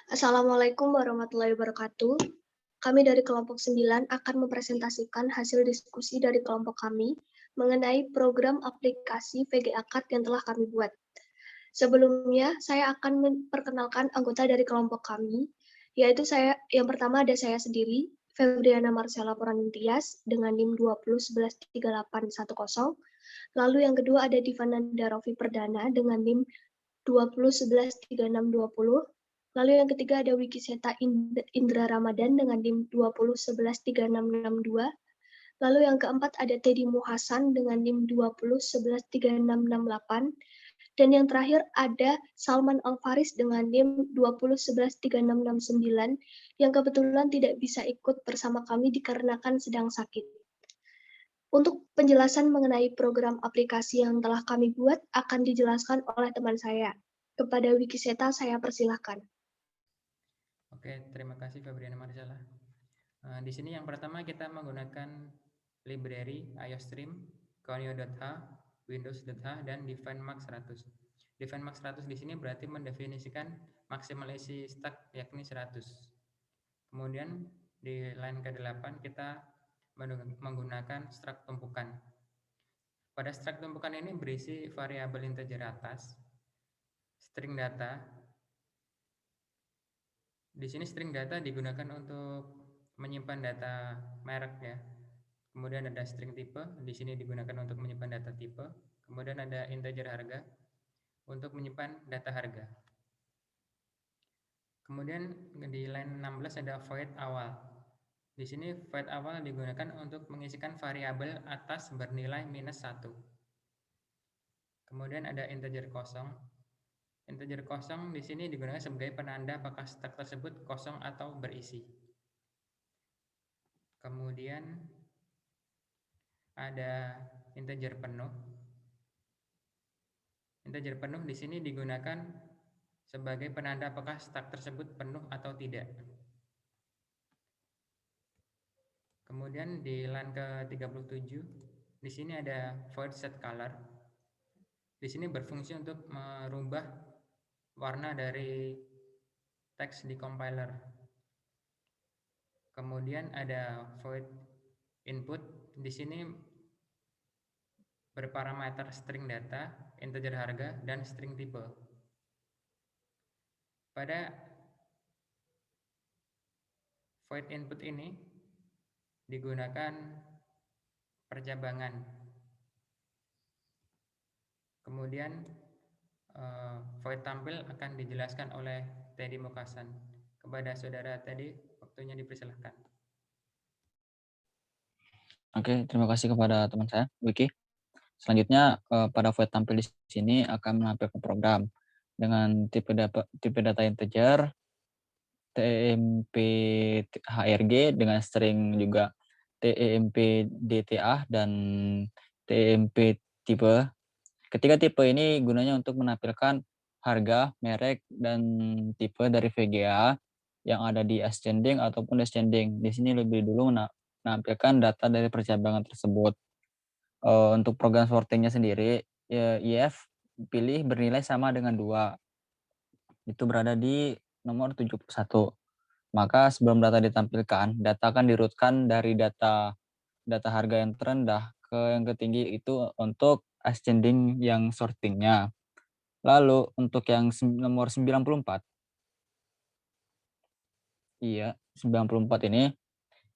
Assalamualaikum warahmatullahi wabarakatuh. Kami dari kelompok 9 akan mempresentasikan hasil diskusi dari kelompok kami mengenai program aplikasi VGA Card yang telah kami buat. Sebelumnya, saya akan memperkenalkan anggota dari kelompok kami, yaitu yang pertama ada saya sendiri, Febriana Marcella Poranintias dengan NIM 20113810. Lalu yang kedua ada Divananda Rofi Perdana dengan NIM 20113620. Lalu yang ketiga ada Wikiseta Indra Ramadan dengan NIM 20113662. Lalu yang keempat ada Teddy Muhasan dengan NIM 20113668. Dan yang terakhir ada Salman Alfaris dengan NIM 20113669 yang kebetulan tidak bisa ikut bersama kami dikarenakan sedang sakit. Untuk penjelasan mengenai program aplikasi yang telah kami buat akan dijelaskan oleh teman saya. Kepada Wikiseta saya persilahkan. Oke, terima kasih Febriana Marcella. Di sini yang pertama kita menggunakan library iostream, Conio.h, Windows.h, dan DefineMax 100. DefineMax 100 di sini berarti mendefinisikan maksimal isi stack yakni 100. Kemudian di line ke-8 kita menggunakan struct tumpukan. Pada struct tumpukan ini berisi variabel integer atas, string data. Di sini string data digunakan untuk menyimpan data merek ya. Kemudian ada string tipe, di sini digunakan untuk menyimpan data tipe. Kemudian ada integer harga untuk menyimpan data harga. Kemudian di line 16 ada void awal. Di sini void awal digunakan untuk mengisikan variabel atas bernilai -1. Kemudian ada integer kosong. Integer kosong di sini digunakan sebagai penanda apakah stack tersebut kosong atau berisi. Kemudian ada integer penuh. Integer penuh di sini digunakan sebagai penanda apakah stack tersebut penuh atau tidak. Kemudian di line ke-37 di sini ada void set color. Di sini berfungsi untuk merubah warna dari teks di compiler. Kemudian ada void input. Di sini berparameter string data, integer harga, dan string tipe. Pada void input ini digunakan percabangan. Kemudian void tampil akan dijelaskan oleh Teddy Mukasan. Kepada saudara Teddy, waktunya dipersilahkan. Oke, terima kasih kepada teman saya, Wiki. Selanjutnya, pada void tampil di sini akan menampilkan program dengan tipe data integer, TEMP HRG dengan string juga TEMP DTA dan TEMP tipe. Ketiga tipe ini gunanya untuk menampilkan harga, merek, dan tipe dari VGA yang ada di ascending ataupun descending. Di sini lebih dulu menampilkan data dari percabangan tersebut. Untuk program sortingnya sendiri, if pilih bernilai sama dengan 2. Itu berada di nomor 71. Maka sebelum data ditampilkan, data akan dirutkan dari data harga yang terendah ke yang ketinggi itu untuk ascending yang sortingnya. Lalu untuk yang nomor 94, 94 ini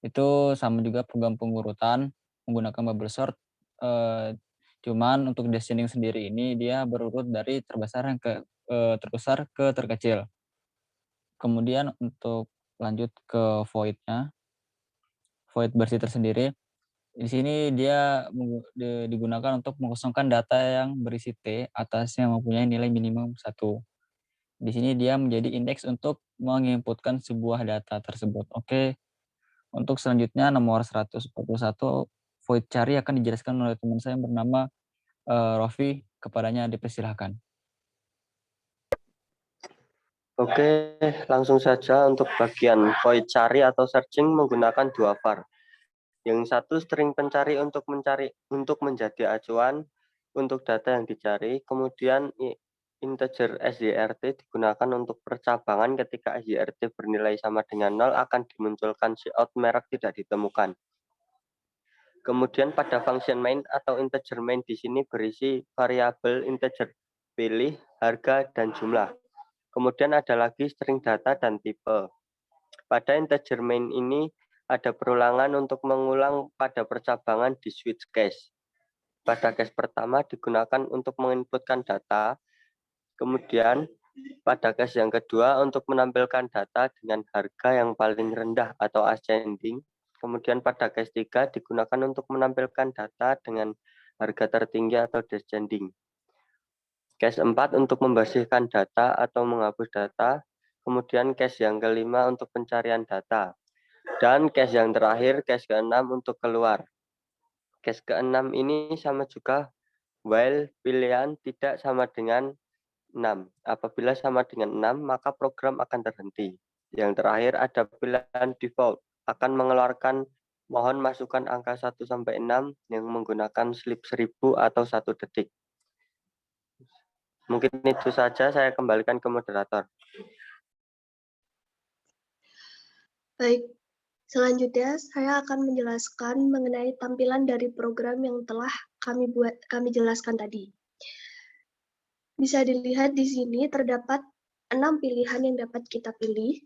itu sama juga program pengurutan menggunakan bubble sort. Cuman untuk descending sendiri ini dia berurut dari terbesar ke terkecil. Kemudian untuk lanjut ke void-nya, void bersih tersendiri. Di sini dia digunakan untuk mengosongkan data yang berisi T atasnya mempunyai nilai minimum 1. Di sini dia menjadi indeks untuk menginputkan sebuah data tersebut. Oke. Untuk selanjutnya nomor 141 void cari akan dijelaskan oleh teman saya yang bernama Rofi. Kepadanya dipersilahkan. Oke, langsung saja untuk bagian void cari atau searching menggunakan 2 var. Yang satu string pencari untuk menjadi acuan, untuk data yang dicari, kemudian integer SYRT digunakan untuk percabangan ketika SYRT bernilai sama dengan 0 akan dimunculkan cout merek tidak ditemukan. Kemudian pada function main atau integer main di sini berisi variabel integer, pilih, harga, dan jumlah. Kemudian ada lagi string data dan tipe. Pada integer main ini ada perulangan untuk mengulang pada percabangan di switch case. Pada case pertama digunakan untuk menginputkan data, kemudian pada case yang kedua untuk menampilkan data dengan harga yang paling rendah atau ascending. Kemudian pada case 3 digunakan untuk menampilkan data dengan harga tertinggi atau descending. Case 4 untuk membersihkan data atau menghapus data. Kemudian case yang kelima untuk pencarian data. Dan case yang terakhir, case ke-6 untuk keluar. Case ke-6 ini sama juga while pilihan tidak sama dengan 6. Apabila sama dengan 6, maka program akan terhenti. Yang terakhir ada pilihan default, akan mengeluarkan mohon masukkan angka 1 sampai 6 yang menggunakan slip 1000 atau 1 detik. Mungkin itu saja, saya kembalikan ke moderator. Baik, selanjutnya saya akan menjelaskan mengenai tampilan dari program yang telah kami jelaskan tadi. Bisa dilihat di sini terdapat 6 pilihan yang dapat kita pilih.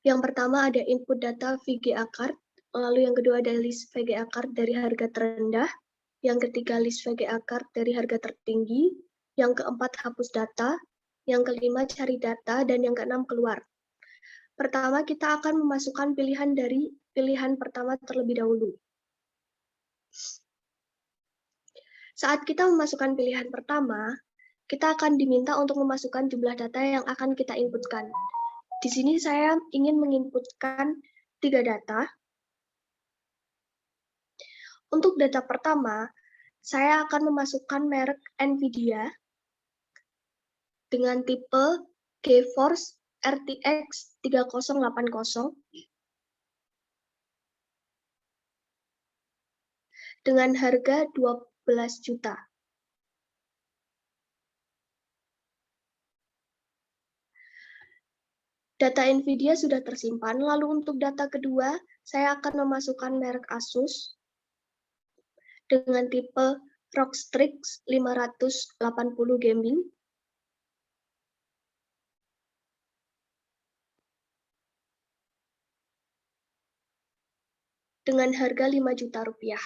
Yang pertama ada input data VGA card, lalu yang kedua ada list VGA card dari harga terendah, yang ketiga list VGA card dari harga tertinggi, yang keempat hapus data, yang kelima cari data, dan yang keenam keluar. Pertama kita akan memasukkan pilihan dari pilihan pertama terlebih dahulu. Saat kita memasukkan pilihan pertama, kita akan diminta untuk memasukkan jumlah data yang akan kita inputkan. Di sini saya ingin menginputkan 3 data. Untuk data pertama, saya akan memasukkan merek NVIDIA dengan tipe GeForce RTX 3080 dengan harga 12 juta. Data NVIDIA sudah tersimpan, lalu untuk data kedua, saya akan memasukkan merek Asus dengan tipe ROG Strix 580 Gaming dengan harga 5 juta rupiah.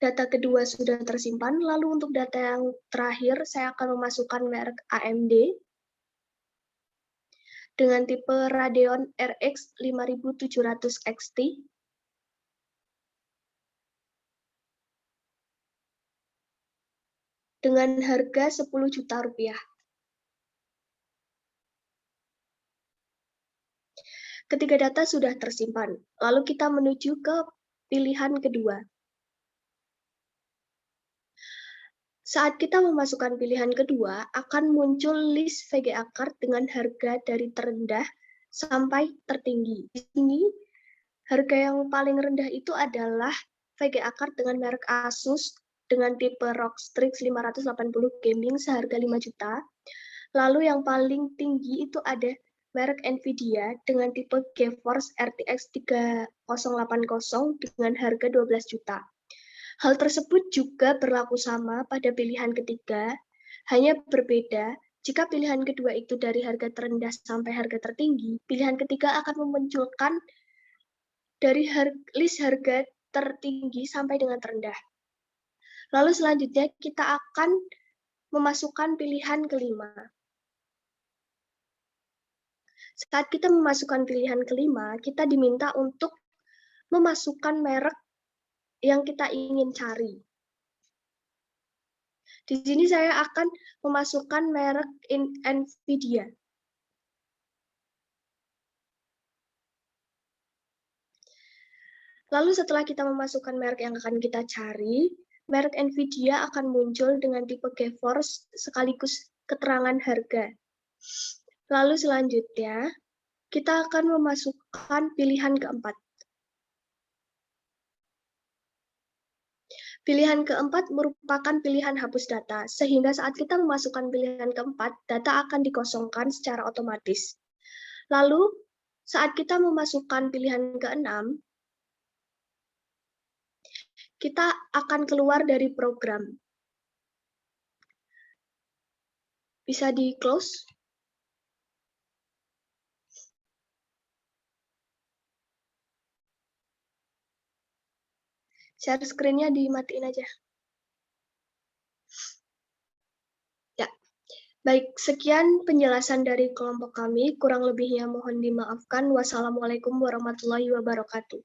Data kedua sudah tersimpan, lalu untuk data yang terakhir, saya akan memasukkan merek AMD dengan tipe Radeon RX 5700 XT dengan harga 10 juta rupiah. Ketiga data sudah tersimpan, lalu kita menuju ke pilihan kedua. Saat kita memasukkan pilihan kedua, akan muncul list VGA card dengan harga dari terendah sampai tertinggi. Di sini, harga yang paling rendah itu adalah VGA card dengan merek Asus dengan tipe ROG Strix 580 Gaming seharga 5 juta. Lalu yang paling tinggi itu ada merek NVIDIA dengan tipe GeForce RTX 3080 dengan harga 12 juta. Hal tersebut juga berlaku sama pada pilihan ketiga, hanya berbeda jika pilihan kedua itu dari harga terendah sampai harga tertinggi, pilihan ketiga akan memunculkan dari list harga tertinggi sampai dengan terendah. Lalu selanjutnya kita akan memasukkan pilihan kelima. Saat kita memasukkan pilihan kelima, kita diminta untuk memasukkan merek yang kita ingin cari. Di sini saya akan memasukkan merek NVIDIA. Lalu setelah kita memasukkan merek yang akan kita cari, merek NVIDIA akan muncul dengan tipe GeForce sekaligus keterangan harga. Lalu selanjutnya, kita akan memasukkan pilihan keempat. Pilihan keempat merupakan pilihan hapus data, sehingga saat kita memasukkan pilihan keempat, data akan dikosongkan secara otomatis. Lalu, saat kita memasukkan pilihan keenam, kita akan keluar dari program. Bisa di-close? Share screen-nya dimatiin aja. Ya, baik. Sekian penjelasan dari kelompok kami. Kurang lebihnya mohon dimaafkan. Wassalamualaikum warahmatullahi wabarakatuh.